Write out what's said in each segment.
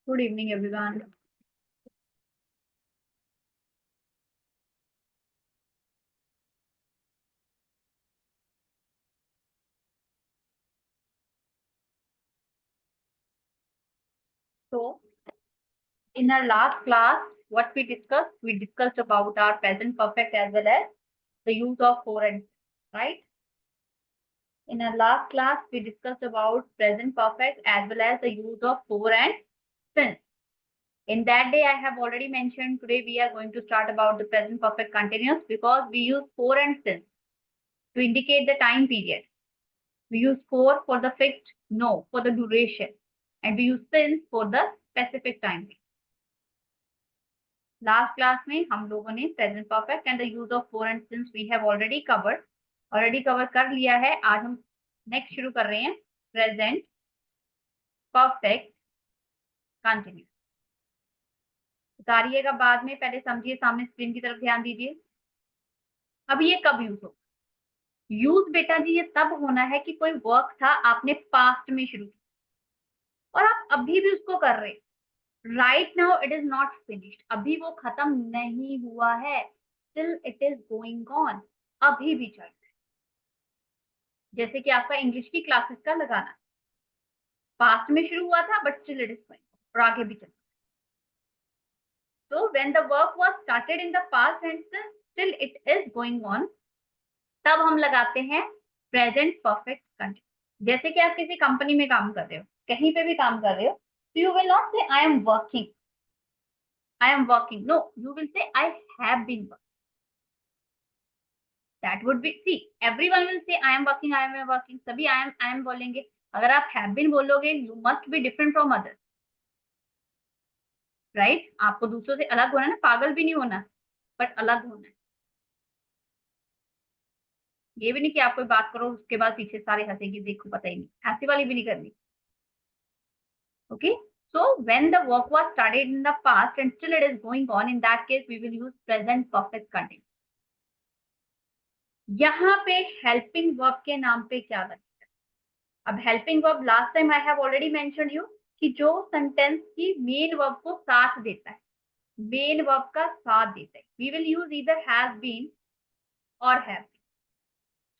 Good evening, everyone. So, in our last class, what we discussed? We discussed about our present perfect as well as the use of for and, right? In our last class, we discussed about present perfect as well as the use of for and since. In that day, I have already mentioned today we are going to start about the present perfect continuous because we use for and since to indicate the time period. We use for the fixed, no, for the duration, and we use since for the specific time period. Last class में हम लोगों ने present perfect and the use of for and since we have already cover कर लिया है। आज हम next शुरू कर रहे हैं प्रेजेंट परफेक्ट कंटिन्यूस। उतारिएगा बाद में, पहले समझिए, सामने स्क्रीन की तरफ ध्यान दीजिए। अब ये कब यूज हो? यूज बेटा जी ये तब होना है कि कोई वर्क था आपने पास्ट में शुरू किया और आप अभी भी उसको कर रहे हैं। Right now it is not finished, अभी वो खत्म नहीं हुआ है, still it is going on, अभी भी चल रहा है। जैसे कि आपका इंग्लिश की क्लासेस का लगाना, पास्ट में शुरू हुआ था but still it is going और आगे भी चल। तो when the work was started in the past and still it is going on, तब हम लगाते हैं प्रेजेंट परफेक्ट कंटिन्यूस। जैसे कि आप किसी कंपनी में काम कर रहे हो, कहीं पे भी काम कर रहे हो, तो you will not say I am working, no, you will say I have been working. That would be, see, everyone will say I am working, सभी आई एम बोलेंगे। अगर आप हैव बीन बोलोगे, you must be different from others, right? आपको दूसरों से अलग होना है ना, पागल भी नहीं होना, बट अलग होना है। ये भी नहीं कि आप कोई बात करो उसके बाद पीछे सारे हंसेंगे, देखो पता ही नहीं, ऐसी वाली भी नहीं करनी। Okay, so when the work was started in the past and still it is going on, in that case we will use present perfect continuous. यहाँ पे हेल्पिंग वर्ब के नाम पे क्या बनेगा? अब helping verb last time I have already mentioned you कि जो सेंटेंस की मेन वर्ब को साथ देता है, मेन वर्ब का साथ देता है, we will use either has been और हैव।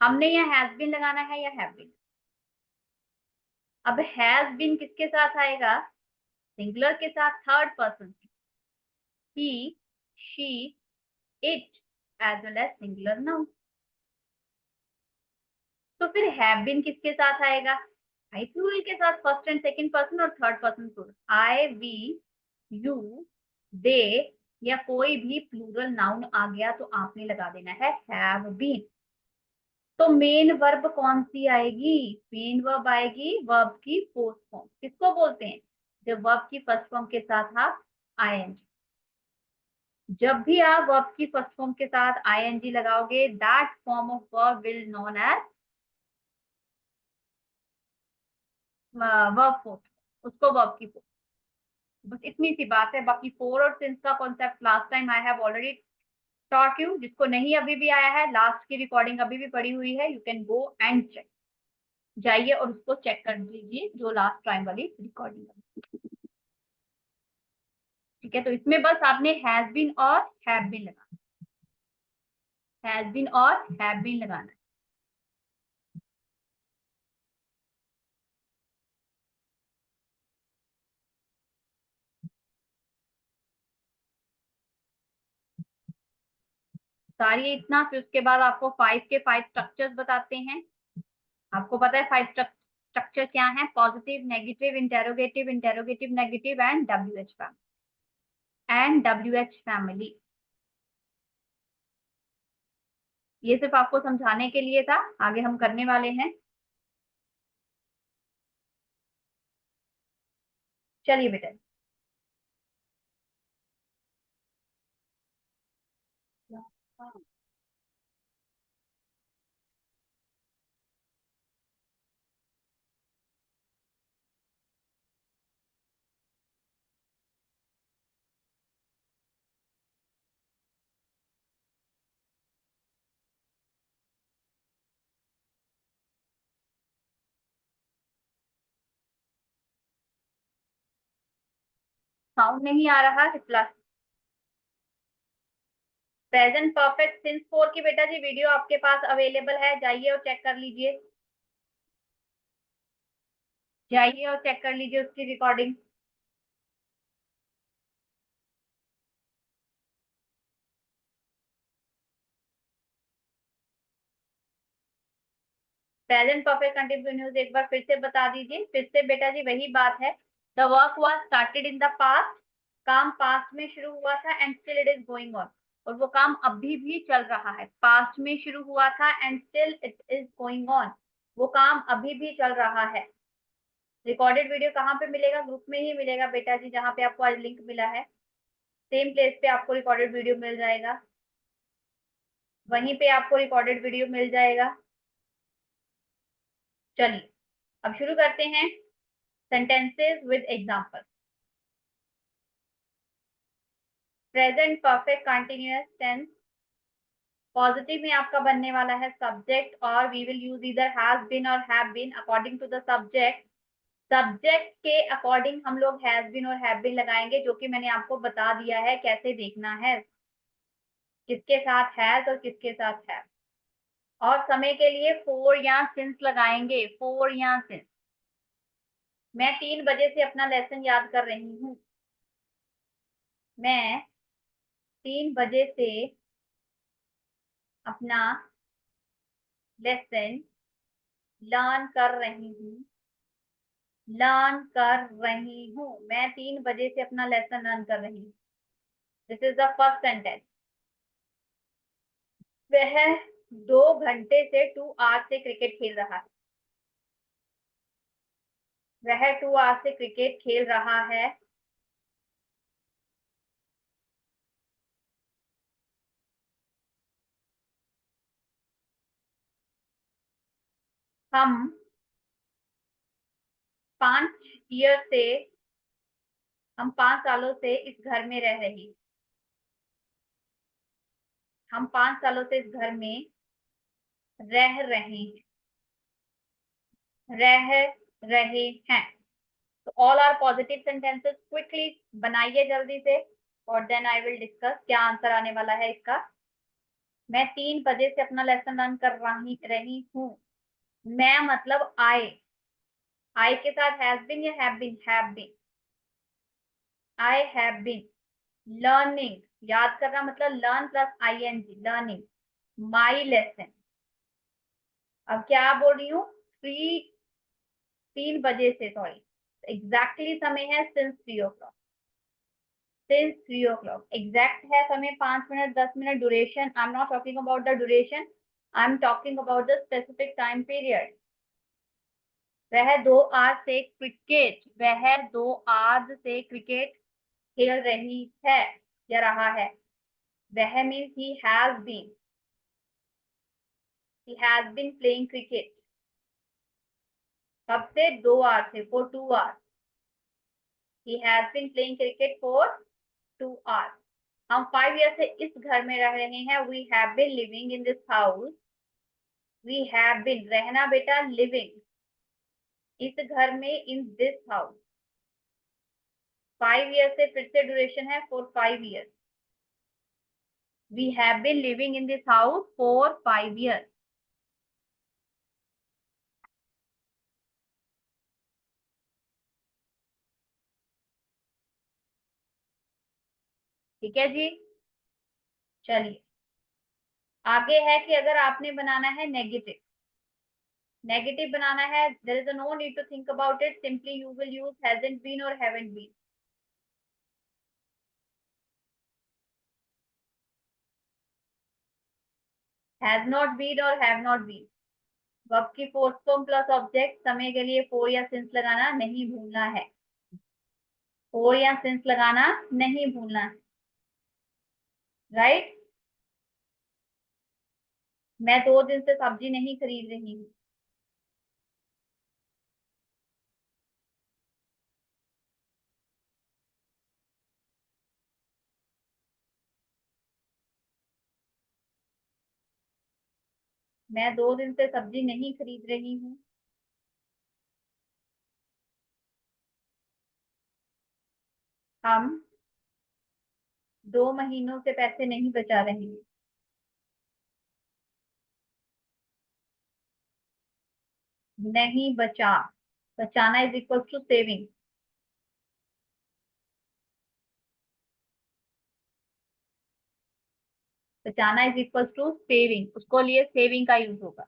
हमने यहाँ हैज बीन लगाना है या हैव बीन। अब हैज बीन किसके साथ आएगा? सिंगुलर के साथ, third person, he, she, it, as well as singular noun. तो फिर हैव बीन किसके साथ आएगा? आई प्लूरल के साथ, फर्स्ट एंड सेकंड पर्सन और third person plural, I, we, you, they, या कोई भी प्लूरल नाउन आ गया तो आपने लगा देना है हैव बीन। तो मेन वर्ब कौन सी आएगी? मेन वर्ब आएगी वर्ब की फोर्थ फॉर्म। किसको बोलते हैं? जब वर्ब की फर्स्ट फॉर्म के साथ आप आईएनजी, जब भी आप वर्ब की फर्स्ट फॉर्म के साथ आईएनजी लगाओगे, that form of verb will known as verb fourth, उसको वर्ब की फोर्थ। बस इतनी सी बात है। बाकी फोर और सिंस का concept last time I have already taught you. जिसको नहीं अभी भी आया है, लास्ट की रिकॉर्डिंग अभी भी पड़ी हुई है, you can go and check, जाइए और उसको चेक कर लीजिए जो लास्ट टाइम वाली रिकॉर्डिंग है। ठीक है, तो इसमें बस आपने हैज बीन और हैव बीन लगाना, हैज बीन और हैव बीन लगाना। सारी इतना, फिर उसके बाद आपको फाइव के फाइव स्ट्रक्चर्स बताते हैं। आपको पता है फाइव स्ट्रक्चर क्या है? Positive, negative, interrogative, interrogative negative and W H family. ये सिर्फ आपको समझाने के लिए था, आगे हम करने वाले हैं। चलिए बेटा, साउंड नहीं आ रहा है plus. Present perfect since four की बेटा जी वीडियो आपके पास अवेलेबल है, जाइए और चेक कर लीजिए, जाइए और चेक कर लीजिए उसकी रिकॉर्डिंग। प्रेजेंट परफेक्ट कंटिन्यूस एक बार फिर से बता दीजिए, फिर से बेटा जी वही बात है। The work was started in the past, काम पास्ट में शुरू हुआ था and still it is going on, और वो काम अभी भी चल रहा है। पास्ट में शुरू हुआ था and still it is going on, वो काम अभी भी चल रहा है। रिकॉर्डेड वीडियो कहाँ पे मिलेगा? ग्रुप में ही मिलेगा बेटा जी, जहाँ पे आपको आज लिंक मिला है, सेम प्लेस पे आपको रिकॉर्डेड वीडियो मिल जाएगा, वहीं पे आपको रिकॉर्डेड वीडियो मिल जाएगा। चलिए अब शुरू करते हैं sentences with example. Present perfect continuous tense, positive में आपका बनने वाला है सब्जेक्ट, और वी विल यूज इधर हैज बीन और have been according to the subject. Subject के अकॉर्डिंग हम लोग हैज बीन और हैव बीन लगाएंगे, जो कि मैंने आपको बता दिया है कैसे देखना है, किसके साथ हैज और किसके साथ हैव। और समय के लिए फोर या सिंस लगाएंगे, फोर या सिंस। मैं 3 बजे से अपना लेसन याद कर रही हूँ, मैं 3 बजे से अपना लेसन लर्न कर रही हूँ, लर्न कर रही हूँ, मैं 3 बजे से अपना लेसन लर्न कर रही हूँ। This is the first sentence. वह 2 घंटे से 2 आवर्स से क्रिकेट खेल रहा है, वह 2 आवर्स से क्रिकेट खेल रहा है। हम 5 ईयर से, हम 5 सालों से इस घर में रह रही, हम 5 सालों से इस घर में रह रहे हैं, रह रहे हैं। तो all are positive sentences, quickly बनाइए जल्दी से, और देन आई विल डिस्कस क्या आंसर आने वाला है इसका। मैं 3 बजे से अपना लेसन लर्न कर रही हूँ। मैं मतलब आई के साथ हैज बीन या have been? Have been. I have been learning, याद करना मतलब learn plus I N G, learning my lesson. अब क्या बोल रही हूँ? 3 बजे से, सॉरी एग्जैक्टली समय है since 3 o'clock, since 3 o'clock exact है समय 5 minute 10 minute. Duration, I am not talking about the duration, I am talking about the specific time period. वह 2 आवर्स से क्रिकेट, वह 2 आवर्स से क्रिकेट खेल रही है या रहा है। वह means he has been playing cricket. कब से? 2 आवर्स से, for 2 hours, he has been playing cricket for 2 hours. हम 5 ईयर से इस घर में रह रहे हैं, we have been living in this house, we have been रहना बेटा, लिविंग इस घर में, इन दिस हाउस। 5 ईयर से फिर से ड्यूरेशन है, for 5 year, we have been living in this house for 5 year. ठीक है जी। चलिए आगे है कि अगर आपने बनाना है नेगेटिव, नेगेटिव बनाना है, there is no need to think about it, simply you will use hasn't been और haven't been. Has not been और हैव नॉट बीन, वर्ब की फोर्थ फॉर्म प्लस ऑब्जेक्ट, समय के लिए फोर या सिंस लगाना नहीं भूलना है, फोर या सिंस लगाना नहीं भूलना है, राइट। मैं 2 दिन से सब्जी नहीं खरीद रही हूँ, मैं 2 दिन से सब्जी नहीं खरीद रही हूँ। हम 2 महीनों से पैसे नहीं बचा रहे हैं। नहीं बचा, बचाना इज इक्वल टू सेविंग। बचाना इज इक्वल टू सेविंग, उसको लिए सेविंग का यूज होगा।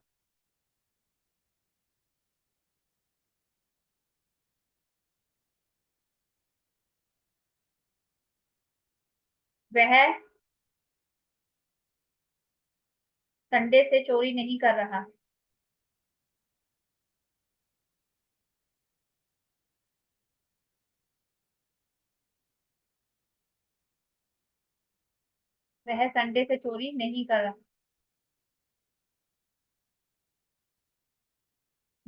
वह संडे से चोरी नहीं कर रहा। वह संडे से चोरी नहीं कर रहा।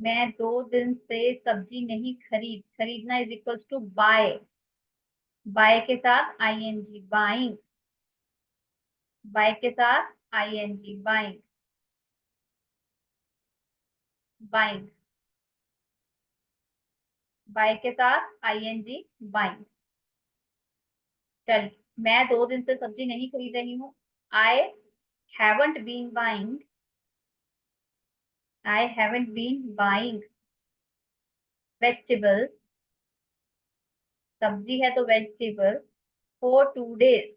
मैं 2 दिन से सब्जी नहीं खरीदना is equal to buy. Buy के साथ आईएनजी, बाइंग। बाय के साथ आईएनजी, बाइंग। बाइंग। बाय के साथ आईएनजी, बाइंग। चल, मैं 2 दिन से सब्जी नहीं खरीद रही हूँ। I haven't been buying. I haven't been buying vegetable. सब्जी है तो vegetable. For 2 days.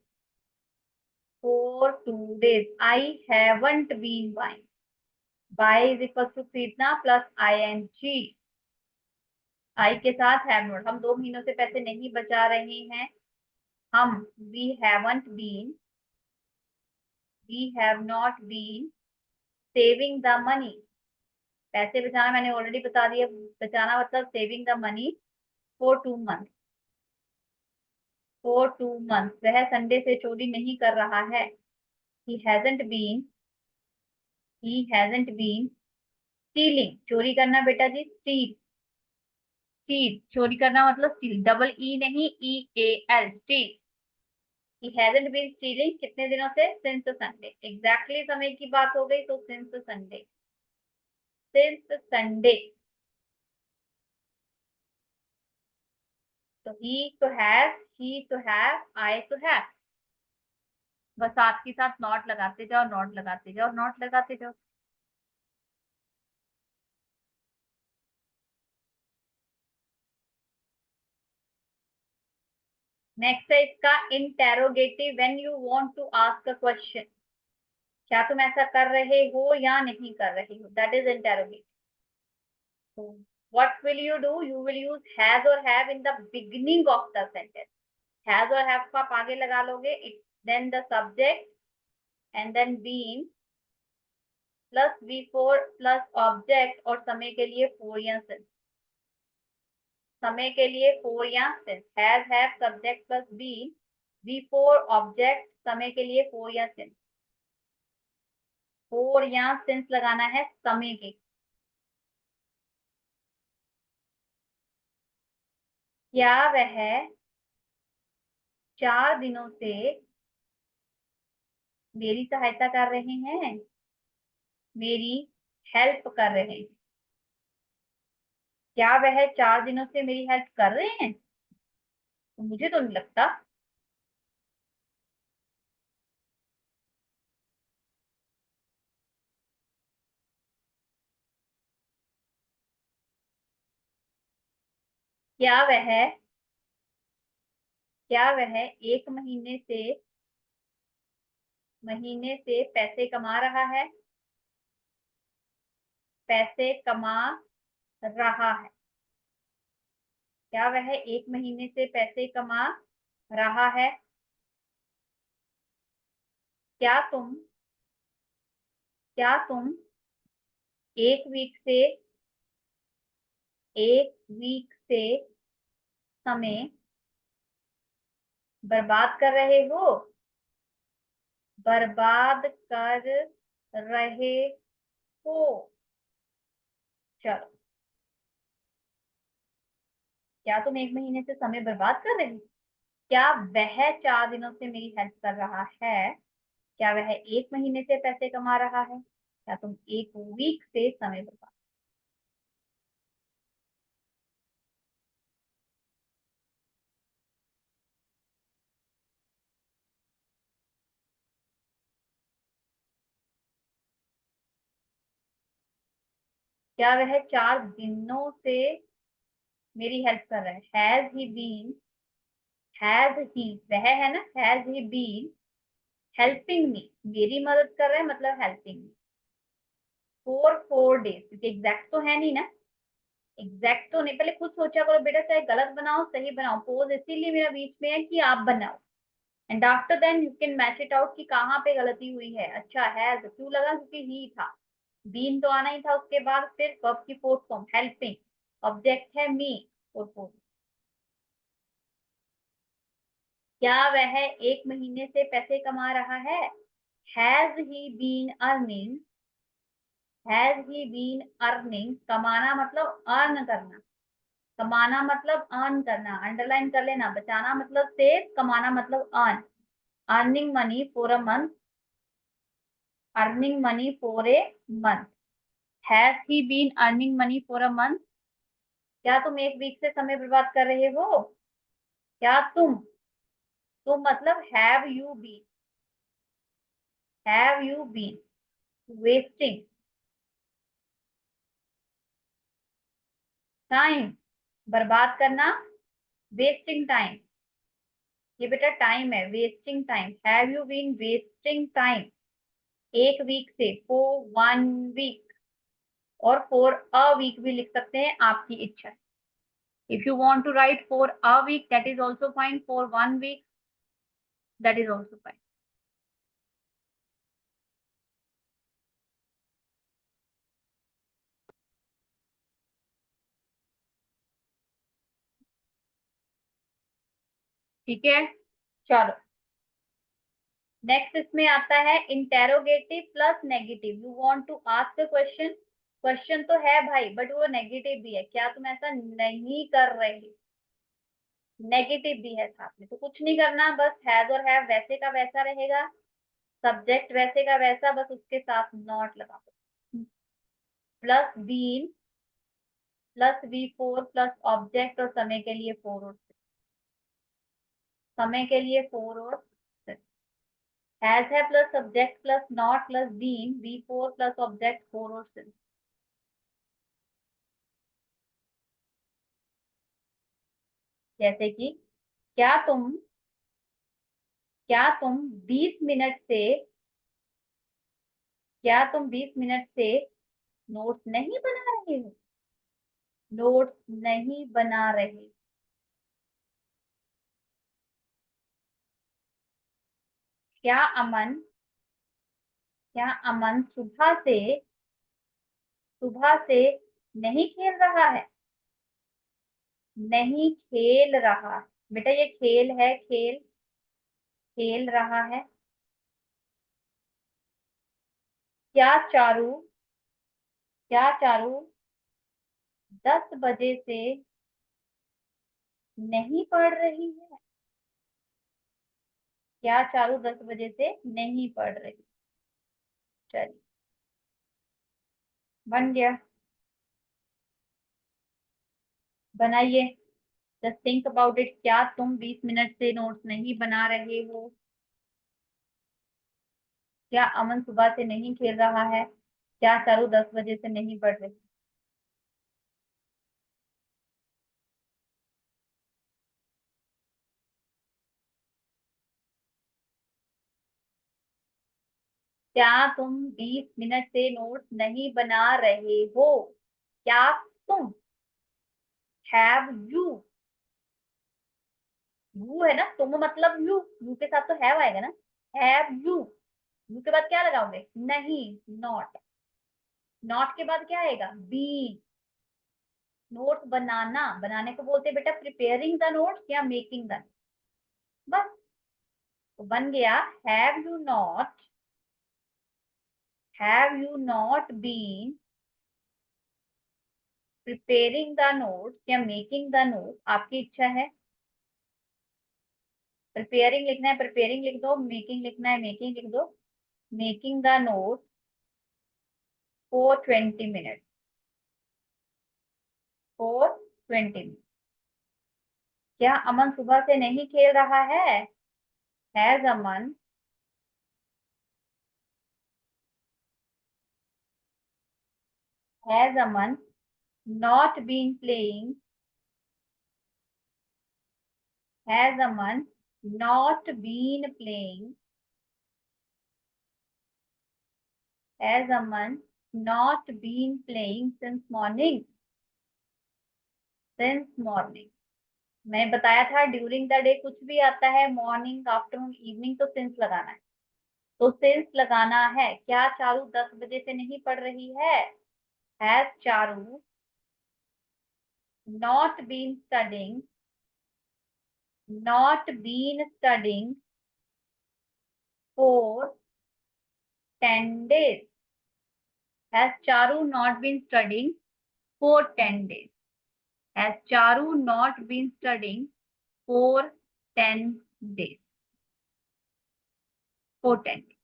For 2 days I haven't been buying. Buy is equal to खरीदना प्लस आईएनजी। आई के साथ हैव नॉट। हम 2 महीनों से पैसे नहीं बचा रहे हैं। हम we have not been saving the money. पैसे बचाना मैंने ऑलरेडी बता दिया। बचाना मतलब saving the money for 2 month. For 2 month वह संडे से चोरी नहीं कर रहा है। He hasn't been he hasn't been stealing. चोरी करना बेटा जी, स्टील। स्टील चोरी करना मतलब स्टील, डबल ई नहीं, EAL, steal. He hasn't been stealing कितने दिनों से? Since Sunday. एग्जैक्टली समय की बात हो गई तो सिंस संडे। Since Sunday. तो he to have, I to have. बस साथ के साथ नॉट लगाते जाओ, नॉट लगाते जाओ, नॉट लगाते जाओ। नेक्स्ट है इसका interrogative, when you want to ask a question. क्या तुम ऐसा कर रहे हो या नहीं कर रहे हो, दैट इज इंटेरोगेटिव। तो what will you do? You will use has और have in the beginning of the sentence. Has और हैव को आप आगे लगा लोगे, it then the subject and then been plus B four plus object, और समय के लिए फोर या सिंस। समय के लिए फोर या since. Has have subject plus B four object, समय के लिए फोर या सिंस। फोर या सिंस लगाना है समय के। क्या वह 4 दिनों से मेरी सहायता कर रहे हैं? मेरी हेल्प कर रहे हैं। क्या वह 4 दिनों से मेरी हेल्प कर रहे हैं? तो मुझे तो नहीं लगता। क्या वह क्या वह 1 महीने से पैसे कमा रहा है? पैसे कमा रहा है। क्या वह 1 महीने से पैसे कमा रहा है? क्या तुम क्या तुम एक वीक से एक वीक से समय बर्बाद कर रहे हो? बर्बाद कर रहे हो। चलो, क्या तुम 1 महीने से समय बर्बाद कर रहे हो? क्या वह 4 दिनों से मेरी हेल्प कर रहा है? क्या वह 1 महीने से पैसे कमा रहा है? क्या तुम एक वीक से समय बर्बाद? क्या वह 4 दिनों से मेरी हेल्प कर रहा है? हैज ही, वह है ना, has he been helping me, मेरी मदद कर रहा है मतलब हेल्पिंग मी फॉर 4 डेज, क्योंकि एग्जैक्ट तो है नहीं ना, एग्जैक्ट तो नहीं। पहले खुद सोचा करो बेटा, चाहे गलत बनाओ सही बनाओ, पोज इसीलिए मेरा बीच में है कि आप बनाओ, and after then you can match it out कि कहाँ पे गलती हुई है। अच्छा हैज क्यों लगा? क्योंकि ही था, बीन तो आना ही था उसके बाद, फिर वर्ब की फोर्थ फॉर्म हेल्पिंग, ऑब्जेक्ट है मी और फोर्थ। क्या वह 1 महीने से पैसे कमा रहा है? Has he been earning, has he been earning, कमाना मतलब अर्न करना, कमाना मतलब अर्न करना, अंडरलाइन कर लेना, बचाना मतलब सेव, कमाना मतलब earn, earning money for a month, earning money for a month, has he been earning money for a month. क्या तुम 1 वीक से समय बर्बाद कर रहे हो? क्या तुम मतलब have you been wasting time, बर्बाद करना, वेस्टिंग टाइम, ये बेटा टाइम है, wasting time, have you been wasting time 1 week से, फॉर 1 वीक, और फॉर अ वीक भी लिख सकते हैं, आपकी इच्छा। If you want to write for a week that is also fine, for 1 week that is also fine. ठीक है, चलो नेक्स्ट इसमें आता है interrogative plus negative. You want to ask question, question तो है भाई बट वो नेगेटिव भी है, क्या तुम ऐसा नहीं कर रहे? नेगेटिव भी है साथ में, तो कुछ नहीं करना, बस हैज और हैव वैसे का वैसा रहेगा, सब्जेक्ट वैसे का वैसा, बस उसके साथ नॉट लगा दो, plus been plus V four plus object, और समय के लिए फोर और six, समय के लिए फोर और हैज है plus subject plus not plus been, V four plus object for और सिंस। जैसे कि क्या तुम क्या तुम 20 मिनट से क्या तुम 20 मिनट से नोट्स नहीं बना रहे हो? नोट्स नहीं बना रहे। क्या अमन क्या अमन सुबह से नहीं खेल रहा है? नहीं खेल रहा, बेटा ये खेल है, खेल रहा है। क्या चारू क्या चारू 10 बजे से नहीं पढ़ रही है? क्या चारू 10 बजे से नहीं पढ़ रही? चलिए, बन गया, बनाइए। जस्ट थिंक अबाउट इट, क्या तुम 20 मिनट से नोट्स नहीं बना रहे हो? क्या अमन सुबह से नहीं खेल रहा है? क्या चारू 10 बजे से नहीं पढ़ रही? क्या तुम 20 मिनट से नोट्स नहीं बना रहे हो? क्या तुम, हैव यू है ना, तुम मतलब यू के साथ तो हैव आएगा ना, हैव यू के बाद क्या लगाओगे? नहीं, नॉट, नॉट के बाद क्या आएगा? बी, नोट बनाना, बनाने को बोलते हैं बेटा प्रिपेयरिंग द नोट्स या मेकिंग द, बस। तो बन गया, have you not been preparing the notes या मेकिंग द नोट, आपकी इच्छा है। प्रिपेयरिंग लिखना है प्रिपेयरिंग लिख दो, मेकिंग लिखना है मेकिंग लिख दो, making the note for 20 minute, for 20 minute. क्या अमन सुबह से नहीं खेल रहा है? Has Aman Has Aman not been playing? Has Aman not been playing? Has Aman not been playing since morning? Since morning. मैं बताया था ड्यूरिंग द डे कुछ भी आता है, मॉर्निंग, आफ्टरनून, इवनिंग, तो सिंस लगाना है। तो सिंस लगाना है। क्या चारू 10 बजे से नहीं पढ़ रही है? Has Charu not been studying, not been studying for 10 days? Has Charu not been studying for 10 days? Has Charu not been studying for 10 days? For 10 days.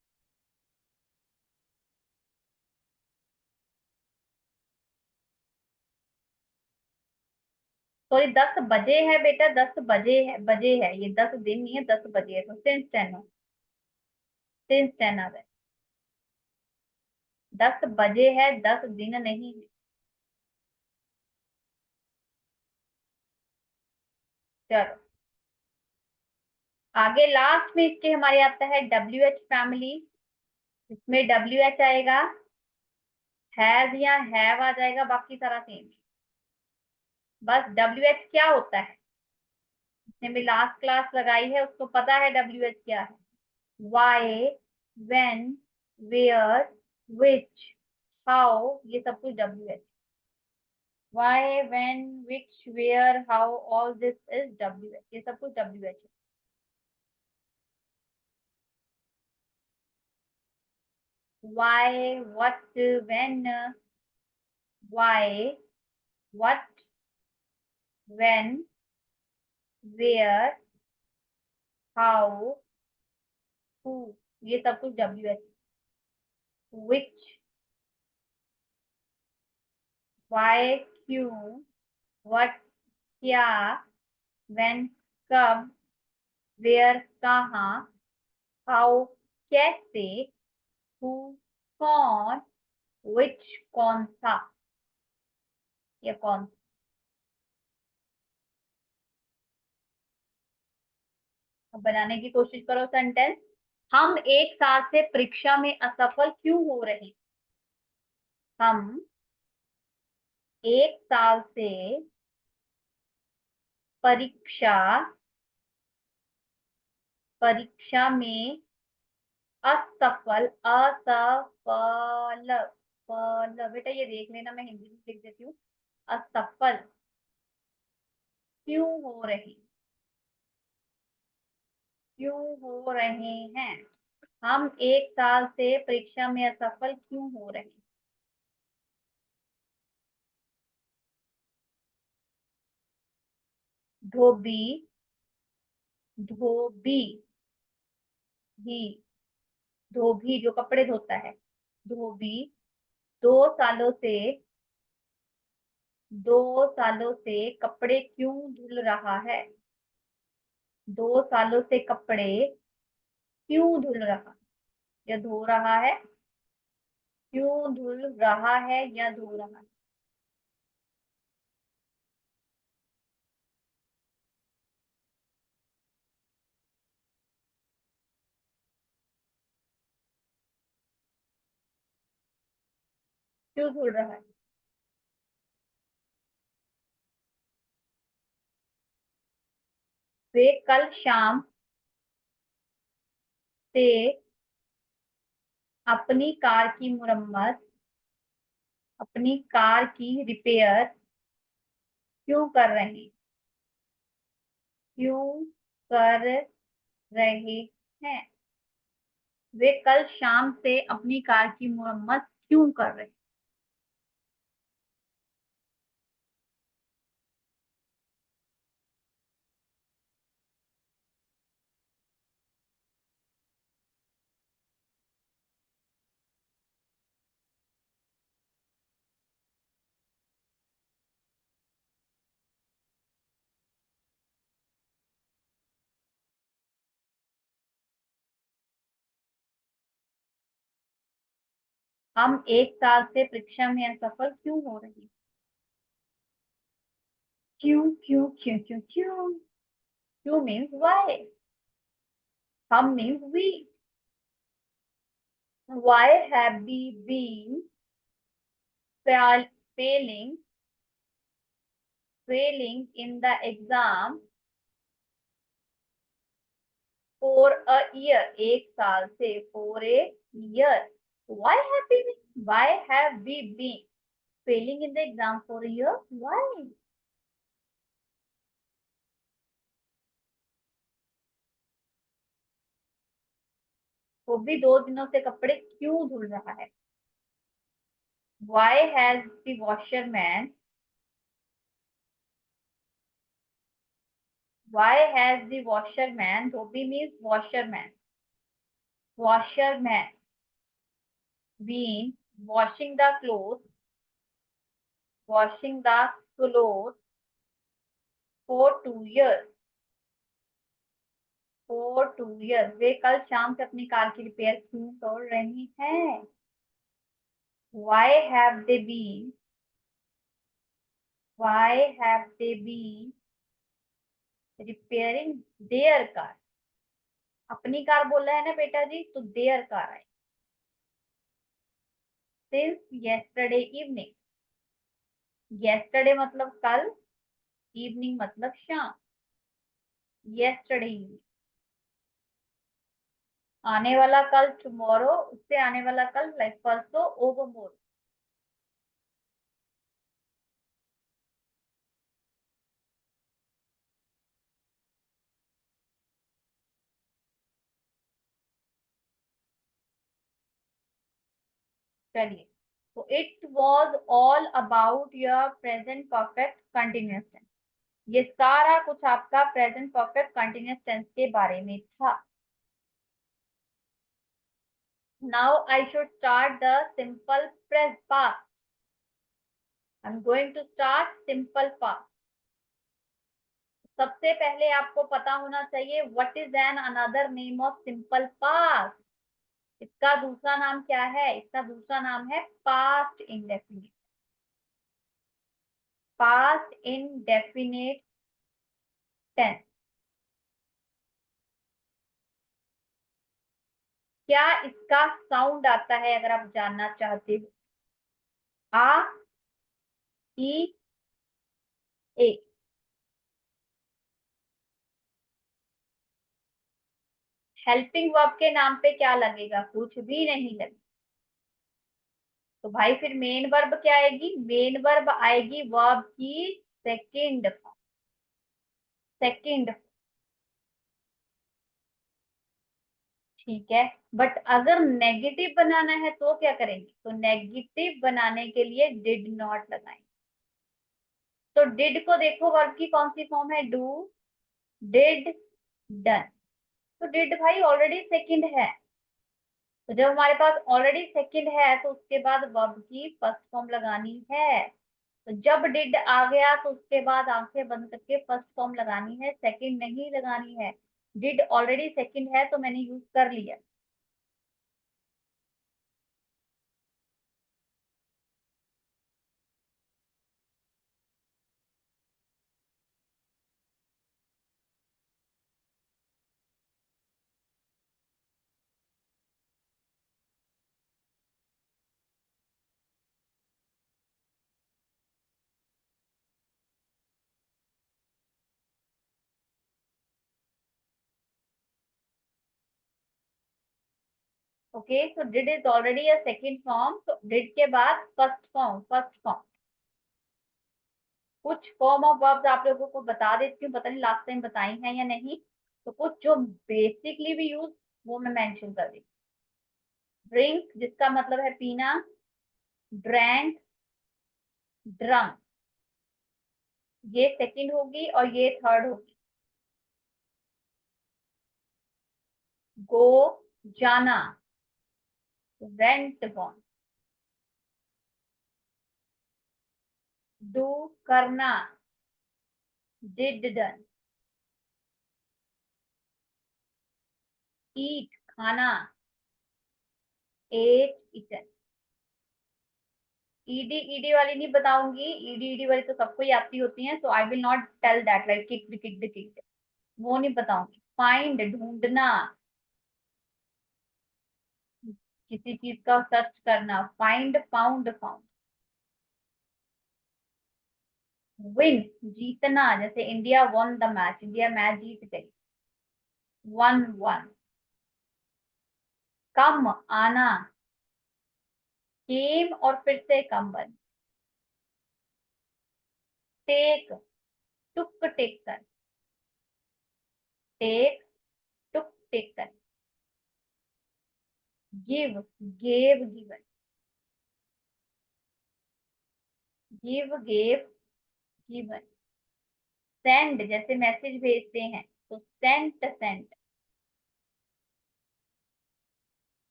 Sorry, 10 बजे है बेटा, 10 बजे है, बजे है, ये 10 दिन नहीं है, 10 बजे है, तो सिंस 10 हो, सिंस 10 आ गए। 10 बजे है, 10 दिन नहीं है। चलो आगे लास्ट में इसके हमारे आता है WH फैमिली। इसमें WH आएगा, हैज या हैव आ जाएगा, बाकी सारा सेम। बस WH क्या होता है, इसने भी लास्ट क्लास लगाई है, उसको पता है WH क्या है। Why, when, where, which, how, ये सब कुछ WH। Why, when, which, where, how, all this is WH, ये सब कुछ WH है। Why, what, when, why, what, when, where, how, who, ये सब कुछ WH। which, why, क्यों, what, क्या, when, कब, where, कहाँ, how, कैसे, who, कौन, which, कौन सा, या कौन। अब बनाने की कोशिश करो सेंटेंस। हम एक साल से परीक्षा में असफल क्यों हो रहे? हम एक साल से परीक्षा परीक्षा में असफल, असफल, फल, बेटा ये देख लेना, मैं हिंदी में लिख देती हूँ। असफल क्यों हो रही, क्यों हो रहे हैं? हम एक साल से परीक्षा में असफल क्यों हो रहे हैं? धोबी, धोबी ही, धोबी जो कपड़े धोता है, धोबी 2 सालों से 2 सालों से कपड़े क्यों धुल रहा है? 2 सालों से कपड़े क्यों धुल रहा, या धो रहा है? क्यों धुल रहा है या धो रहा है? क्यों धुल रहा है? वे कल शाम से अपनी कार की मुरम्मत, अपनी कार की रिपेयर क्यों कर रहे हैं? क्यों कर रहे हैं? वे कल शाम से अपनी कार की मुरम्मत क्यों कर रहे हैं? हम एक साल से परीक्षा में असफल क्यों हो रही हैं? क्यों क्यों क्यों क्यों क्यों? क्यों मीन्स वाई, हम means we. Why have we been failing failing in the exam for a year? एक साल से, for a year. Why have we been failing in the exam for a year? Why? वो भी 2 दिनों से कपड़े क्यों धुल रहा है? Why has the washerman Why has the washerman, Dhobi means washerman, washerman been washing the clothes washing the clothes for 2 years? वे कल शाम से अपनी कार की रिपेयर क्यों कर रही हैं? Why have they been repairing their car? अपनी कार बोला है ना बेटा जी, तो their car आए। Since yesterday evening, yesterday मतलब कल, evening मतलब शाम, yesterday evening। आने वाला कल tomorrow, उससे आने वाला कल like परसों overmorrow। चलिए, तो it was all about your present perfect continuous tense. ये सारा कुछ आपका प्रेजेंट परफेक्ट कंटिन्यूअस टेंस के बारे में था। Now I should start the simple present past. I am going to start simple past. सबसे पहले आपको पता होना चाहिए what is an another name of simple past. इसका दूसरा नाम क्या है? इसका दूसरा नाम है past indefinite. Past indefinite tense. क्या इसका साउंड आता है अगर आप जानना चाहते हो? आ, ई, ए। हेल्पिंग वर्ब के नाम पे क्या लगेगा? कुछ भी नहीं लगेगा। तो भाई फिर मेन वर्ब क्या आएगी? मेन वर्ब आएगी वर्ब की सेकंड फॉर्म। सेकंड, ठीक है। बट अगर नेगेटिव बनाना है तो क्या करेंगे? तो नेगेटिव बनाने के लिए डिड नॉट लगाएंगे। तो डिड को देखो वर्ब की कौन सी फॉर्म है? Do, did, done. तो डिड भाई ऑलरेडी सेकंड है। तो जब हमारे पास ऑलरेडी सेकंड है तो उसके बाद वर्ब की फर्स्ट फॉर्म लगानी है। तो जब डिड आ गया तो उसके बाद आंखें बंद करके फर्स्ट फॉर्म लगानी है, सेकंड नहीं लगानी है। डिड ऑलरेडी सेकंड है तो मैंने यूज कर लिया। Okay, so did is already a second form, तो did के बाद फर्स्ट फॉर्म। कुछ फॉर्म ऑफ वर्ब्स आप लोगों को बता देती हूँ, पता नहीं लास्ट टाइम बताई हैं या नहीं। तो कुछ जो बेसिकली भी यूज, वो मैं मेंशन कर दी। ड्रिंक जिसका मतलब है पीना, ड्रैंक, ड्रंक, ये सेकंड होगी और ये थर्ड होगी। गो, जाना, वेंट गॉन। डू, करना, डिड डन। ईट, खाना, एट ईटन। ईडी ईडी वाली नहीं बताऊंगी, ईडी ईडी वाली तो सबको ही आती होती है, so I will not tell that, like kick, वो नहीं बताऊंगी। फाइंड, ढूंढना, किसी चीज का सर्च करना। Find, found, found. विन, जीतना, जैसे India won the match, India match जीत गई। Won, one. कम, आना। केम और फिर से कम बन। टेक, टुक टेक कर। टेक, टुक टेक कर। Give, gave, given. Give, gave, given. Send, जैसे मैसेज भेजते हैं, तो sent, sent.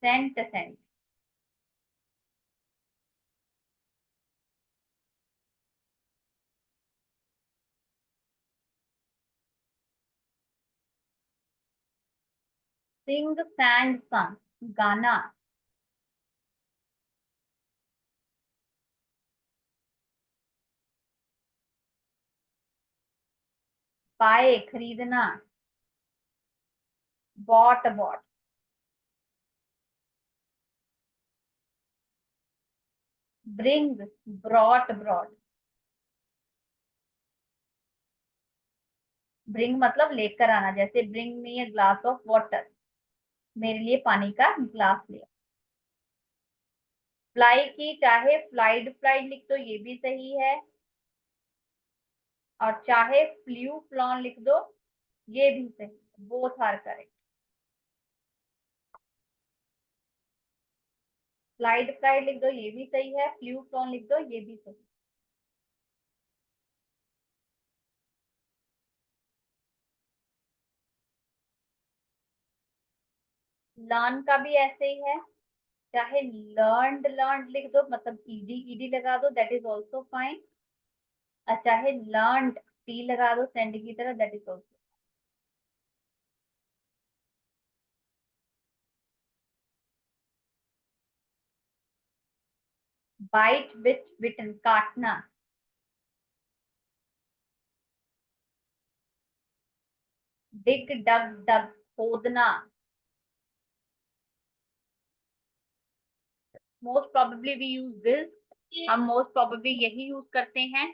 Sent, sent. Sing, sang, sung, गाना। बाय, खरीदना। Bought, bought. Bring, brought, brought. Bring मतलब लेकर आना, जैसे bring me a glass of water, मेरे लिए पानी का ग्लास ले। फ्लाई की, चाहे फ्लाइड फ्लाइड लिख दो ये भी सही है, और चाहे फ्लू फ्लॉन लिख दो ये भी सही, both are correct. Flied flied लिख दो ये भी सही है, फ्लू फ्लॉन लिख दो ये भी सही। लर्न का भी ऐसे ही है, चाहे लर्नड लर्नड लिख दो, मतलब ईडी ईडी लगा दो, दैट इज ऑल्सो फाइन। और चाहे लर्नड टी लगा दो सेंड की तरह, that is also. Bite, which, bitten, काटना। डिग, डग, डग, खोदना। Most probably we use this, हम मोस्ट प्रोबेबली यही यूज करते हैं।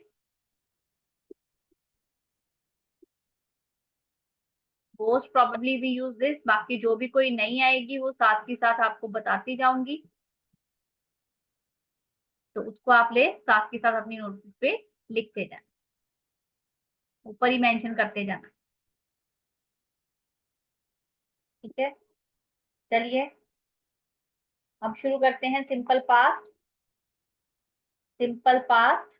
Most probably we use this, बाकी जो भी कोई नहीं आएगी वो साथ ही साथ आपको बताती जाऊंगी, तो उसको आप ले साथ के साथ अपनी नोटबुक पे लिखते जाना, ऊपर ही मेंशन करते जाना। ठीक है, चलिए अब शुरू करते हैं सिंपल पास्ट। सिंपल पास्ट,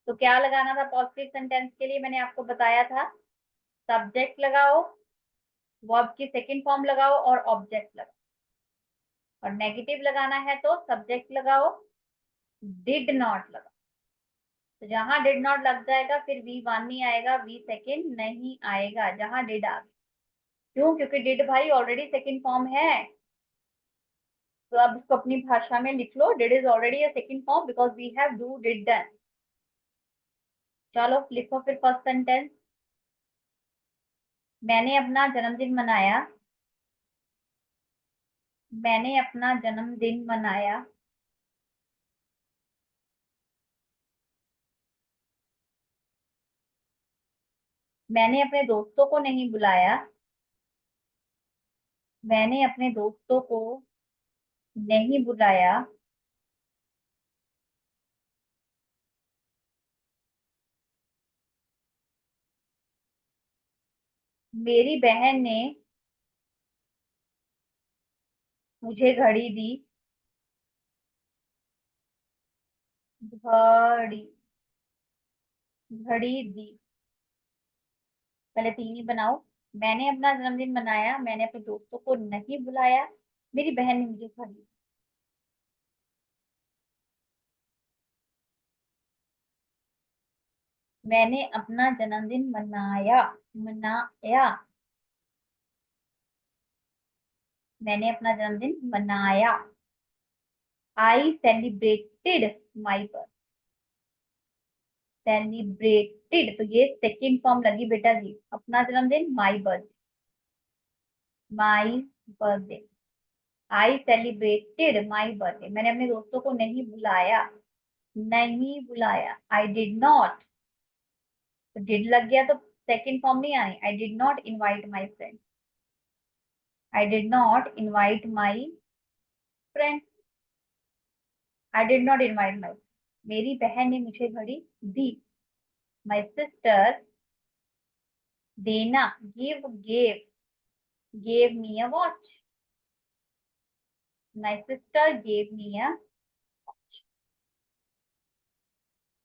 तो क्या लगाना था पॉजिटिव सेंटेंस के लिए, मैंने आपको बताया था। सब्जेक्ट लगाओ, वर्ब की सेकंड फॉर्म लगाओ और ऑब्जेक्ट लगाओ। और नेगेटिव लगाना है तो सब्जेक्ट लगाओ, डिड नॉट लगाओ। तो जहां डिड नॉट लग जाएगा फिर वी वन नहीं आएगा, वी सेकंड नहीं आएगा, जहां डिड आ गया। क्यों? क्योंकि डिड भाई ऑलरेडी सेकंड फॉर्म है, तो अब इसको अपनी भाषा में लिख लो, did is already a second form because we have do, did, done. चलो लिखो फिर फर्स्ट सेंटेंस। मैंने अपना जन्मदिन मनाया। मैंने अपना जन्मदिन मनाया। मैंने अपने दोस्तों को नहीं बुलाया। मैंने अपने दोस्तों को नहीं बुलाया। मेरी बहन ने मुझे घड़ी दी। घड़ी, घड़ी दी। पहले तीन ही बनाओ। मैंने अपना जन्मदिन मनाया, मैंने अपने दोस्तों को नहीं बुलाया, मेरी बहन ने मुझे घड़ी दी। मैंने अपना जन्मदिन मनाया। मनाया। मैंने अपना जन्मदिन मनाया। I celebrated my birth. Celebrated, तो ये सेकेंड फॉर्म लगी बेटा जी, अपना जन्मदिन my birth, my birthday. I celebrated my birthday, मैंने अपने दोस्तों को नहीं बुलाया, नहीं बुलाया। आई डिड नॉट, तो डिड लग गया तो सेकेंड फॉर्म नहीं आनी। I did not invite my friend, I did not invite my friend, I did not invite my, मेरी बहन ने मुझे घड़ी दी। माई सिस्टर, देना, give, gave, gave me a watch, my sister gave me a,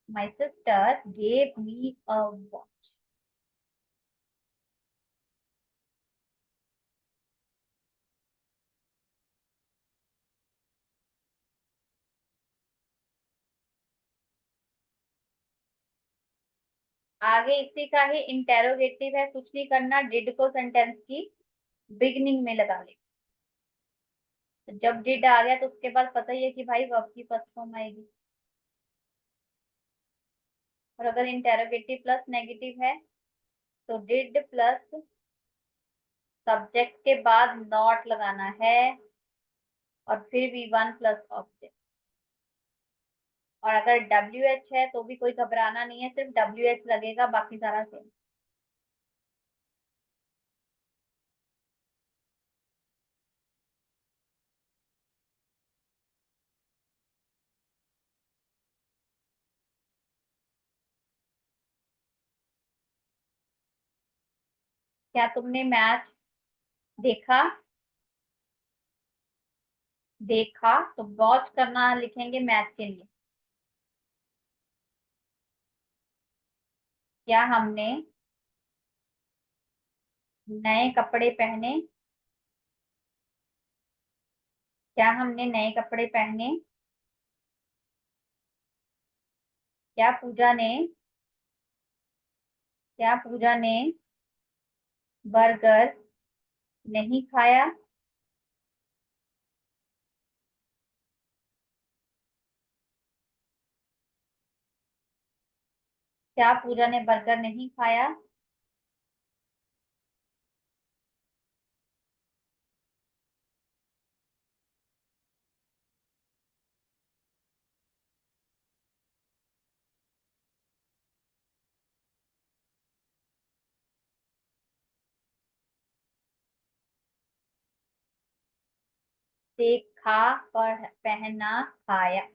my sister gave me a watch. आगे इसी का ही इंटेरोगेटिव है, कुछ नहीं करना, डिड को सेंटेंस की बिगनिंग में लगा ले। तो जब डिड आ गया तो उसके बाद पता ही है कि भाई वर्ब की फर्स्ट फॉर्म आएगी। और अगर इंटेरोगेटिव प्लस नेगेटिव है तो डिड प्लस सब्जेक्ट के बाद नॉट लगाना है और फिर वी वन प्लस ऑब्जेक्ट। और अगर डब्ल्यू एच है तो भी कोई घबराना नहीं है, सिर्फ डब्ल्यू एच लगेगा, बाकी सारा सेम। क्या तुमने मैच देखा? देखा तो वॉच करना लिखेंगे मैच के लिए। क्या हमने नए कपड़े पहने? क्या हमने नए कपड़े पहने? क्या पूजा ने, क्या पूजा ने बर्गर नहीं खाया? क्या पूजा ने बर्गर नहीं खाया? देखा, पहना, खाया।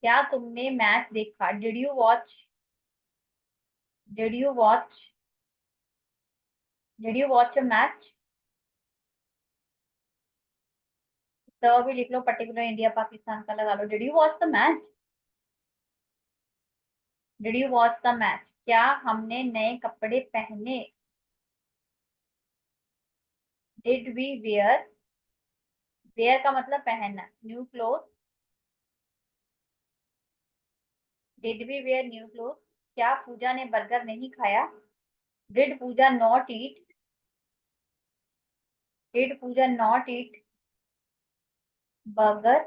क्या तुमने मैच देखा? Did you watch, did you watch, did you watch a match? तो भी लिख लो, पर्टिकुलर इंडिया पाकिस्तान का लगा लो। Did you watch the match, did you watch the match. क्या हमने नए कपड़े पहने? डिड वी वेयर, वेयर का मतलब पहनना, new cloth, did we wear new cloth. क्या पूजा ने बर्गर नहीं खाया? Did Pooja not eat, did Pooja not eat burger,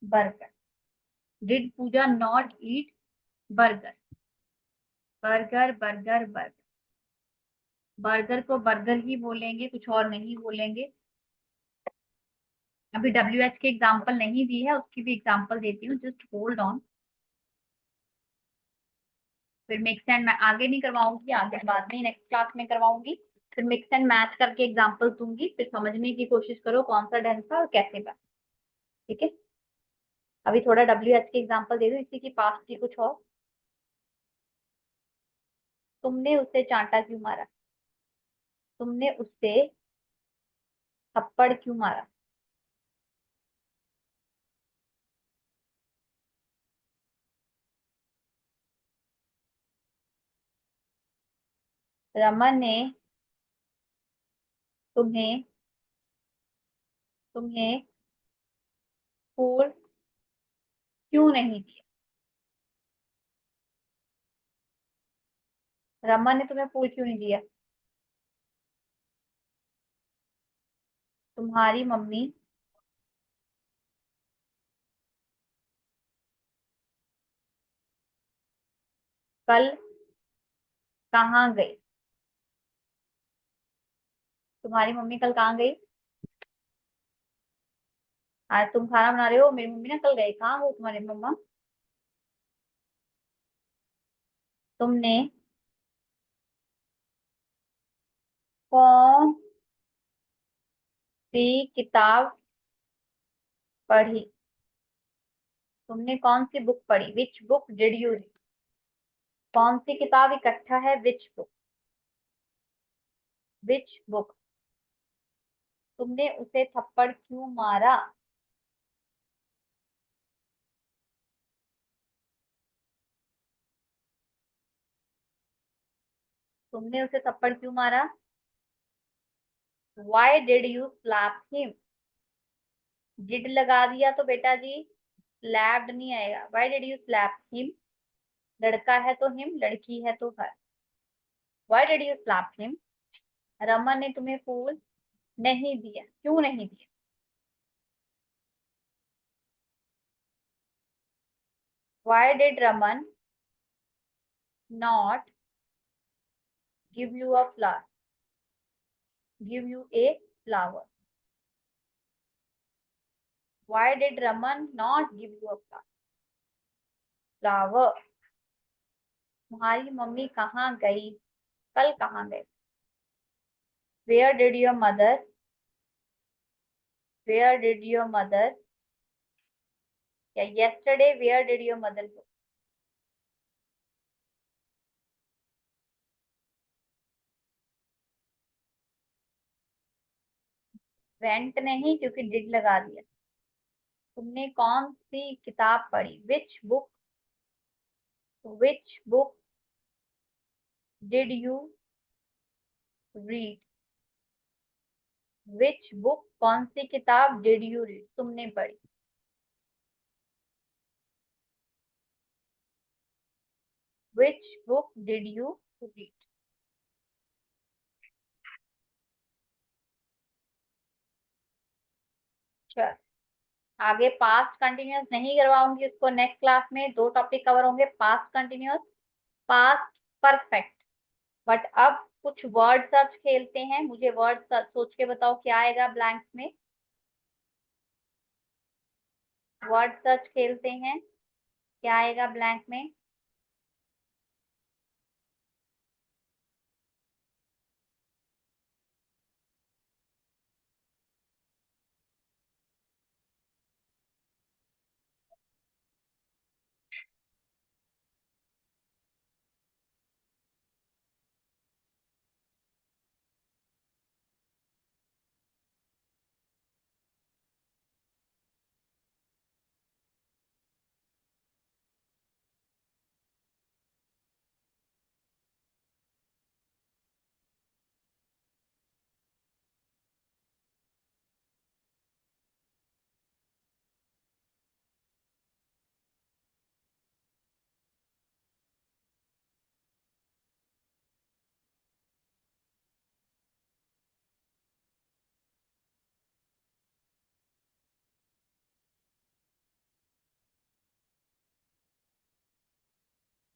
burger, did Pooja not eat burger, burger burger burger. Burger को बर्गर ही बोलेंगे, कुछ और नहीं बोलेंगे। अभी डब्ल्यू एच की एग्जाम्पल नहीं दी है, उसकी भी एग्जाम्पल देती हूँ, जस्ट होल्ड ऑन। फिर मिक्स एंड मैं आगे नहीं करवाऊंगी, आगे बाद में नेक्स्ट क्लास में करवाऊंगी। फिर मिक्स एंड मैच करके एग्जाम्पल दूंगी, फिर समझने की कोशिश करो कौन सा ढंग था और कैसे बना। ठीक है, अभी थोड़ा डब्ल्यू एच की एग्जाम्पल दे दो, इसी की पास्ट की कुछ और। तुमने उसे चांटा क्यों मारा? तुमने उससे थप्पड़ क्यों मारा? रमन ने तुम्हें तुम्हें फूल क्यों नहीं दिया? रमन ने तुम्हें फूल क्यों नहीं दिया? तुम्हारी मम्मी कल कहाँ गई? तुम्हारी मम्मी कल कहाँ गई? आज तुम खाना बना रहे हो, मेरी मम्मी ना कल गई। कहाँ हो तुम्हारी मम्मा? तुमने कौन सी किताब पढ़ी? तुमने कौन सी बुक पढ़ी? Which book did you read? कौन सी किताब इकट्ठा है? Which book? Which book? तुमने उसे थप्पड़ क्यों मारा? तुमने उसे थप्पड़ क्यों मारा? Why did you slap him? Did लगा दिया तो बेटा जी स्लैप्ड नहीं आएगा। Why did you slap him? लड़का है तो हिम, लड़की है तो हर। Why did you slap him? Raman ने तुम्हें फूल नहीं दिया, क्यों नहीं दिया? Why did Raman not give you a flower? Give you a flower? Why did Raman not give you a flower? Flower? तुम्हारी मम्मी कहाँ गई? कल कहाँ गई? Where did your mother? Where did your mother? या yesterday where did your mother go? Went नहीं, क्योंकि did लगा दिया। तुमने कौन सी किताब पढ़ी? Which book did you read? Which book? कौन सी किताब did you read? तुमने पढ़ी। Which book did you read? चल, आगे पास्ट कंटिन्यूअस नहीं करवाऊंगी उसको। नेक्स्ट क्लास में दो टॉपिक कवर होंगे, past continuous, past perfect. But अब कुछ वर्ड सर्च खेलते हैं। मुझे वर्ड सर्च सोच के बताओ क्या आएगा ब्लैंक्स में। वर्ड सर्च खेलते हैं, क्या आएगा ब्लैंक में?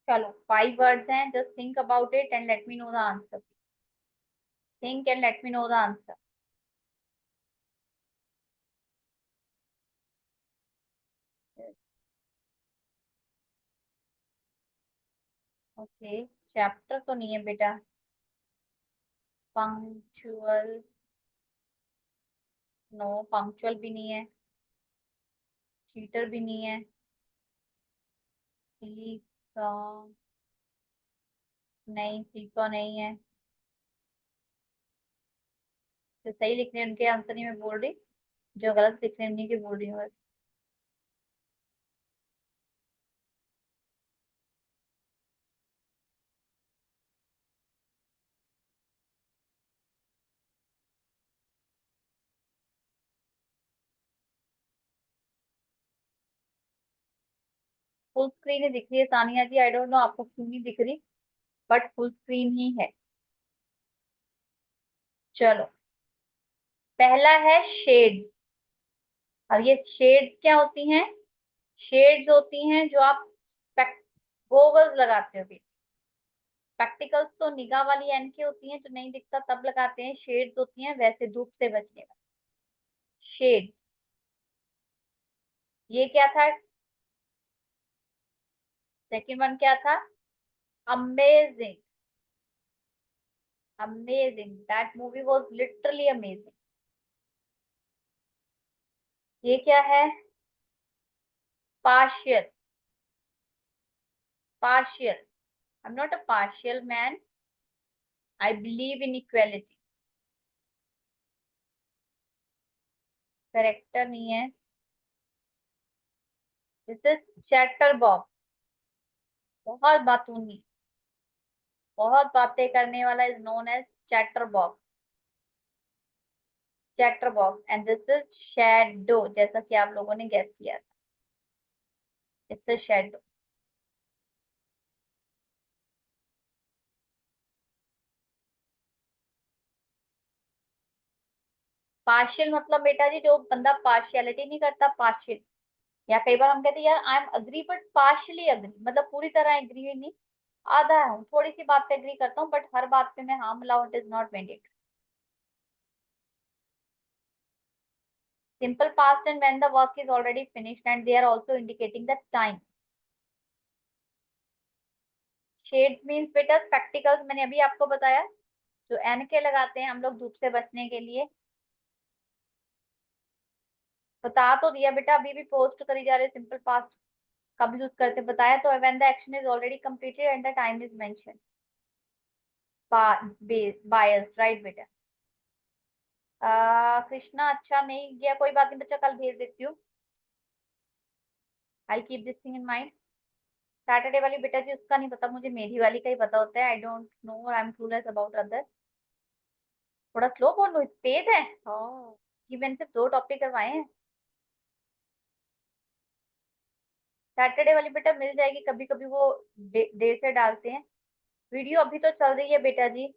चलो 5 वर्ड्स हैं, just think about it and let me know the answer. Think and let me know the answer. Okay, chapter तो नहीं है बेटा। पंक्चुअल, नो पंक्चुअल भी नहीं है, चीटर भी नहीं है, सीका नहीं, सीका नहीं है। जो सही लिख रहे हैं उनके आंसर नहीं मैं बोल रही, जो गलत लिख रहे हैं उन्हीं के बोल रही हूँ बस। फुल स्क्रीन ही दिख रही है सानिया जी, आई डोंट नो आपको क्यों नहीं दिख रही, बट फुल स्क्रीन ही है। चलो, पहला है शेड। और ये शेड्स क्या होती हैं? शेड्स होती हैं जो आप गोगल्स लगाते हो। प्रैक्टिकल्स तो निगाह वाली एन की होती हैं, जो नहीं दिखता तब लगाते हैं। शेड्स होती हैं वैसे धूप से बचने का। शेड, ये क्या था? सेकंड वन क्या था? Amazing. Amazing, that movie was literally amazing. ये क्या है? Partial. Partial, I am not a partial man, I believe in equality. Character नहीं है। This is chatter box. बहुत बातूनी, बहुत बातें करने वाला is known as chatter box. Chatter box, and this is shadow, जैसा कि आप लोगों ने गेस किया था। It's a shadow. पार्शियल मतलब बेटा जी, जो बंदा पार्शियलिटी नहीं करता, पार्शियल। या कई बार हम कहते हैं यार I am agree but partially agree, मतलब पूरी तरह एग्री नहीं, आधा हूँ, थोड़ी सी बात पे एग्री करता हूँ, बट हर बात पे मैं हाँ मिलाऊं, it is not mandatory. Simple past and when the work is already finished and they are also indicating the time. Shades means बेटा स्पेक्टिकल्स, मैंने अभी आपको बताया, जो एन के लगाते हैं हम लोग धूप से बचने के लिए। बता तो दिया बेटा, अभी भी पोस्ट करी जा रही है, सिंपल पास्ट कब यूज करते बताया तो, when the action is already completed and the time is mention. Bias, right बेटा। कृष्णा अच्छा नहीं गया, कोई बात नहीं बच्चा, कल भेज देती हूँ। I keep this thing in mind. Saturday वाली बेटा जी उसका नहीं पता मुझे, मेरी वाली का ही पता होता है। I don't know, I am clueless about other. थोड़ा स्लो बोलो, तेज है। ओह, ये मैंने सिर्फ 2 टॉपिक करवाए हैं। सैटरडे वाली बेटा मिल जाएगी, कभी कभी वो देर से डालते हैं। वीडियो अभी तो चल रही है बेटा जी।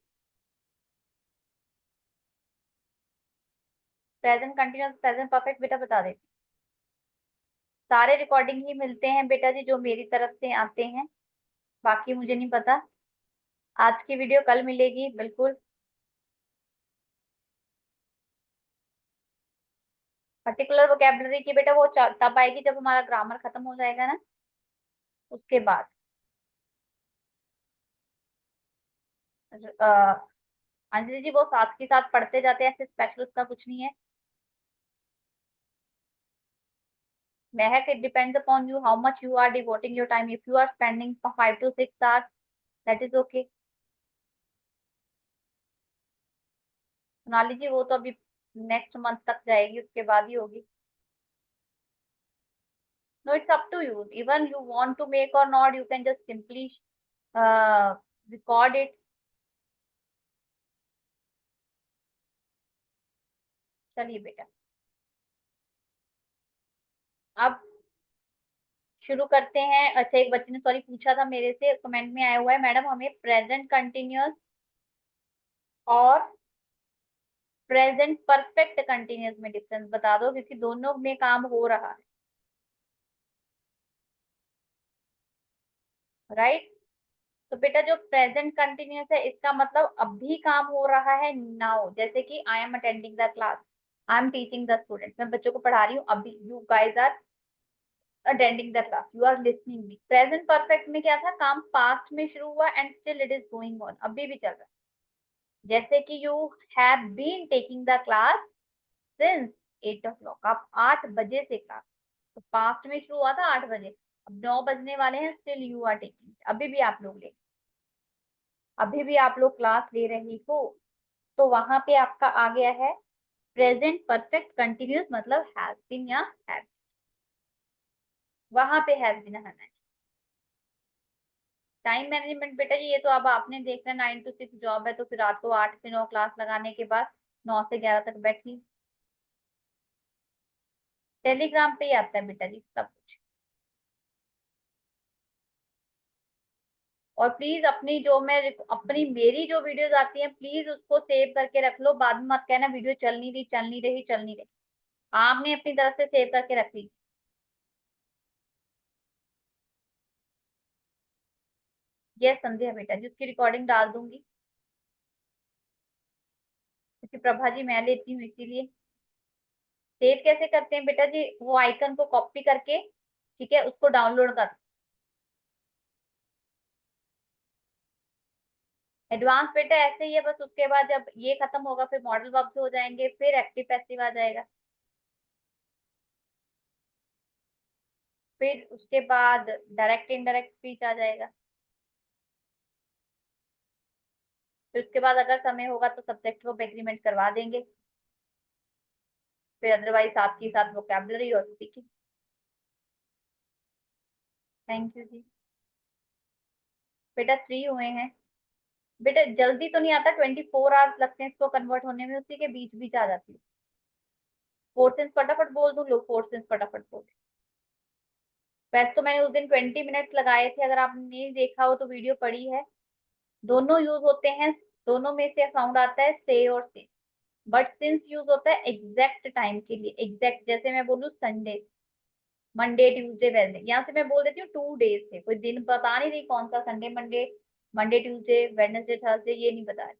प्रेजेंट कंटिन्यूस, प्रेजेंट परफेक्ट बेटा बता देती। सारे रिकॉर्डिंग ही मिलते हैं बेटा जी जो मेरी तरफ से आते हैं, बाकी मुझे नहीं पता। आज की वीडियो कल मिलेगी बिल्कुल। पर्टिकुलर वोकेबलरी की बेटा वो तब आएगी जब हमारा ग्रामर खत्म हो जाएगा ना, उसके बाद। अ, अंजलि जी वो साथ के साथ पढ़ते जाते हैं, ऐसे स्पेशल उसका कुछ नहीं है। महक, it depends upon you how much you are devoting your time. If you are spending 5 to 6 hours, that is okay. Sonali जी वो तो अभी नेक्स्ट मंथ तक जाएगी, उसके बाद ही होगी। No, it's up to you. Even you want to make or not, you can just simply record it. चलिए बेटा, अब शुरू करते हैं। अच्छा, एक बच्चे ने सॉरी पूछा था मेरे से, कमेंट में आया हुआ है, मैडम हमें प्रेजेंट कंटिन्यूअस और प्रेजेंट परफेक्ट कंटिन्यूअस में डिफरेंस बता दो, क्योंकि दोनों में काम हो रहा है, राइट। तो बेटा जो प्रेजेंट कंटिन्यूअस है इसका मतलब अभी काम हो रहा है, नाउ। जैसे कि I am attending the class, I am teaching the student, मैं बच्चों को पढ़ा रही हूँ अभी, you guys are attending the class, you are listening me. Present perfect में क्या था, काम पास्ट में शुरू हुआ and still it is going on, अभी भी चल रहा है। जैसे कि you have been taking the class since 8 o'clock, आप 8 बजे से क्लास, तो पास्ट में शुरू हुआ था 8 बजे, अब 9 बजने वाले हैं, स्टिल यू आर टेकिंग, अभी भी आप लोग ले, अभी भी आप लोग क्लास ले रही हो। तो वहां पे आपका आ गया है प्रेजेंट परफेक्ट कंटिन्यूस, मतलब हैज बीन या हैव, वहां पे हैज बीन आना है। टाइम मैनेजमेंट बेटा जी ये तो अब आपने देखना, 9 to 6 जॉब है, तो फिर रात को 8 से 9 क्लास लगाने के बाद 9 से 11 तक बैठी। टेलीग्राम पे ही आता है बेटा जी सब कुछ। और प्लीज अपनी जो मैं अपनी मेरी जो वीडियोस आती हैं प्लीज उसको सेव करके रख लो, बाद में मत कहना वीडियो चल नहीं रही चल नहीं रही चल नहीं रही। आपने अपनी तरफ से सेव करके रख ली। ये संध्या बेटा जी, उसकी रिकॉर्डिंग डाल दूंगी, क्योंकि प्रभा जी मैं लेती हूँ इसीलिए। सेव कैसे करते हैं बेटा जी, वो आइकन को कॉपी करके, ठीक है, उसको डाउनलोड कर। एडवांस बेटा ऐसे ही है बस, उसके बाद जब ये खत्म होगा फिर मॉडल वर्ब्स हो जाएंगे, फिर एक्टिव पैसिव आ जाएगा, फिर उसके बाद डायरेक्ट इनडायरेक्ट स्पीच आ जाएगा, फिर उसके बाद अगर समय होगा तो सब्जेक्ट को एग्रीमेंट करवा देंगे, फिर अदरवाइज आपके साथ वोकैबुलरी और स्पीकिंग। थैंक यू जी। बेटा 3 हुए हैं। बेटा जल्दी तो नहीं आता, 24 आवर्स लगते हैं इसको कन्वर्ट होने में, उसी के बीच बीच आ जाती है। फोर्थ सेंस फटाफट बोल दूं, लो फोर्थ सेंस फटाफट बोल। वैसे तो मैंने उस दिन 20 मिनट्स लगाए थे, अगर आपने नहीं देखा हो तो वीडियो पड़ी है। दोनों यूज होते हैं, दोनों में से साउंड आता है से और से, बट सिंस यूज होता है एग्जैक्ट टाइम के लिए, एग्जैक्ट, जैसे मैं बोलूँ संडे, मंडे ट्यूसडे वेडनेसडे, यहाँ से मैं बोल देती हूँ 2 डेज थे, कोई दिन बता नहीं रही कौन सा, Sunday Monday, Monday Tuesday Wednesday Thursday, ये नहीं बता रही।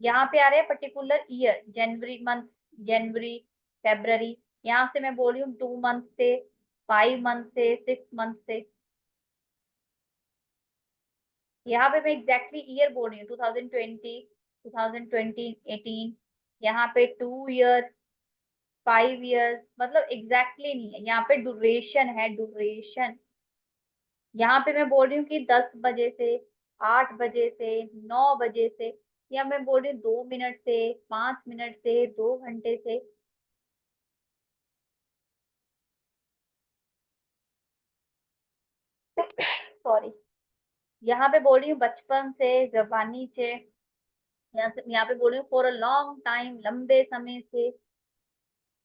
यहाँ पे आ रहे हैं पर्टिकुलर ईयर, जनवरी मंथ, जनवरी, फेब्रवरी, यहाँ से मैं बोल रही हूँ 2 मंथ से, 5 मंथ से, 6 मंथ से। यहाँ पे मैं एग्जैक्टली ईयर बोल रही हूँ, 2020, 2020, 18, यहाँ पे 2 ईयर, 5 ईयर्स, मतलब एग्जैक्टली नहीं है, यहाँ पे डुरेशन है, डुरेशन। यहाँ पे मैं बोल रही हूँ कि 10 बजे से, 8 बजे से, 9 बजे से, या मैं बोल रही हूँ 2 मिनट से, 5 मिनट से, 2 घंटे से। सॉरी। यहाँ पे बोल रही हूँ बचपन से, जवानी से, यहाँ पे बोल रही हूँ फॉर अ लॉन्ग टाइम, लंबे समय से,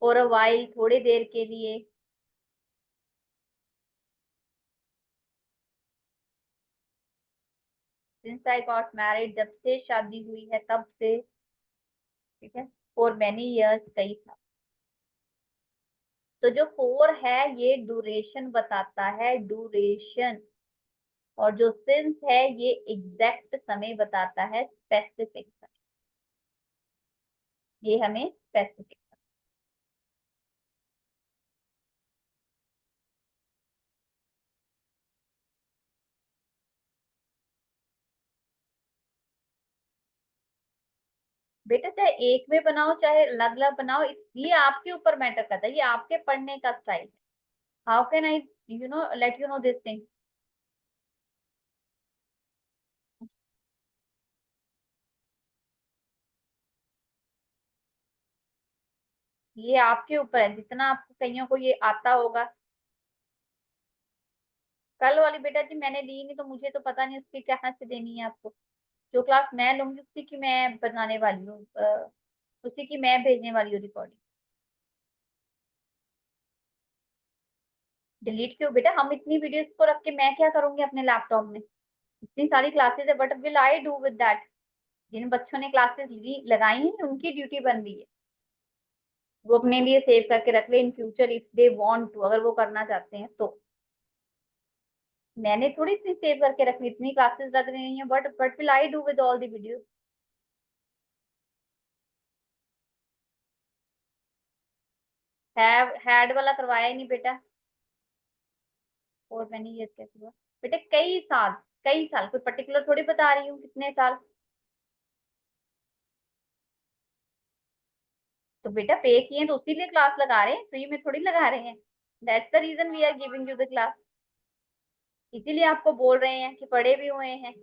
फॉर अ वाइल, थोड़ी देर के लिए, सिंस आई गॉट मैरिड, जब से शादी हुई है तब से, ठीक है, फॉर मैनी इयर्स, कई साल। तो जो फोर है ये ड्यूरेशन बताता है, ड्यूरेशन, और जो सिंस है ये एग्जैक्ट समय बताता है, स्पेसिफिक समय, ये हमें स्पेसिफिक। बेटा चाहे एक में बनाओ चाहे अलग अलग बनाओ, ये आपके ऊपर मैटर करता है, ये आपके पढ़ने का स्टाइल है। How can I let you know this thing. ये आपके ऊपर है, जितना आपको कईयों को ये आता होगा। कल वाली बेटा जी मैंने ली नहीं, तो मुझे तो पता नहीं उसकी कहाँ से देनी है आपको। जो क्लास मैं लूंगी उसी की मैं बनाने वाली हूँ, उसी की मैं भेजने वाली हूँ रिकॉर्डिंग। डिलीट क्यों बेटा, हम इतनी वीडियोस को रख के मैं क्या करूंगी अपने लैपटॉप में, इतनी सारी क्लासेस है, but will I do with that. जिन बच्चों ने क्लासेस ली लगाई हैं उनकी ड्यूटी बन रही है, वो अपने लिए सेव करके रख ले in future if they want to, अगर वो करना चाहते हैं तो। मैंने थोड़ी सी सेव करके रखी, इतनी क्लासेस लग रही हैं, but will I do with all the video. Have had वाला करवाया ही नहीं बेटा। और मैंने ये कैसे हुआ बेटा, कई साल, कई साल, कोई पर्टिकुलर थोड़ी बता रही हूँ कितने साल। तो बेटा पे किए हैं तो उसी लिए क्लास लगा रहे हैं, फ्री में थोड़ी लगा रहे हैं। That's the reason we are giving you the class, इसीलिए आपको बोल रहे हैं कि पढ़े भी हुए हैं।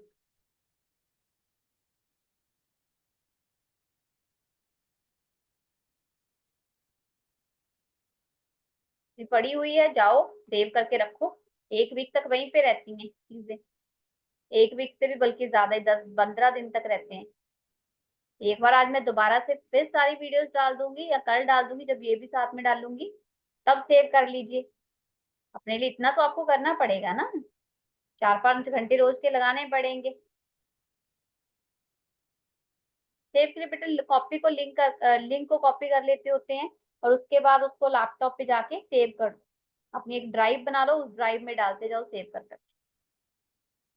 ये पढ़ी हुई है, जाओ सेव करके रखो। 1 वीक तक वहीं पे रहती हैं चीजें, 1 वीक से भी बल्कि ज्यादा ही, 10-15 दिन तक रहते हैं। एक बार आज मैं दोबारा से फिर सारी वीडियोस डाल दूंगी, या कल डाल दूंगी जब ये भी साथ में डालूंगी, तब सेव कर लीजिए। अपने लिए इतना तो आपको करना पड़ेगा ना, 4-5 घंटे रोज के लगाने पड़ेंगे। सेव के लिए बेटा कॉपी को लिंक को कॉपी कर लेते होते हैं और उसके बाद उसको लैपटॉप पे जाके सेव कर दो। अपनी एक ड्राइव बना लो, उस ड्राइव में डालते जाओ सेव कर कर।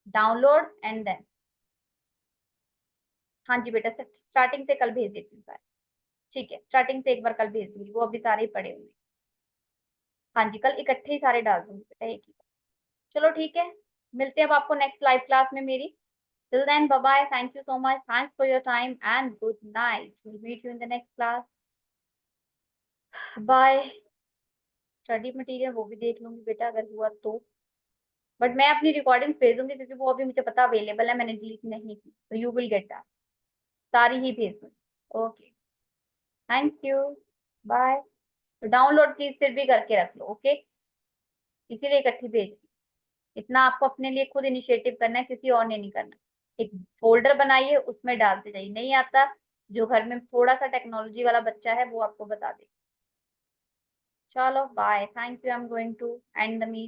Download and then. हाँ जी बेटा, स्टार्टिंग से कल भेज देती हूँ सारे। ठीक है, स्टार्टिंग से एक बार कल भेज दूंगी, वो अभी सारे ही पड़े हुए। हाँ जी, कल इकट्ठे ही सारे डाल दूंगी बेटा एक ही बार। चलो ठीक है, मिलते हैं अब आपको नेक्स्ट लाइव क्लास में मेरी। Till then bye bye, thank you so much, thanks for your time and good night, will meet you in the next class. Bye. Study material वो भी देख लूंगी बेटा अगर हुआ तो, बट मैं अपनी रिकॉर्डिंग भेज दूंगी क्योंकि वो अभी मुझे पता अवेलेबल है, मैंने डिलीट नहीं की, तो यू विल गेट दैट। सारी ही भेज दूंगी। Okay, thank you, bye. तो डाउनलोड प्लीज फिर भी करके रख लो, ओके, इसीलिए इकट्ठी भेज दी। इतना आपको अपने लिए खुद इनिशिएटिव करना है, किसी और ने नहीं करना। एक फोल्डर बनाइए, उसमें डालते जाइए, नहीं आता जो घर में थोड़ा सा टेक्नोलॉजी वाला बच्चा है वो आपको बता दे। चलो bye, thank you, I am going to end the meet.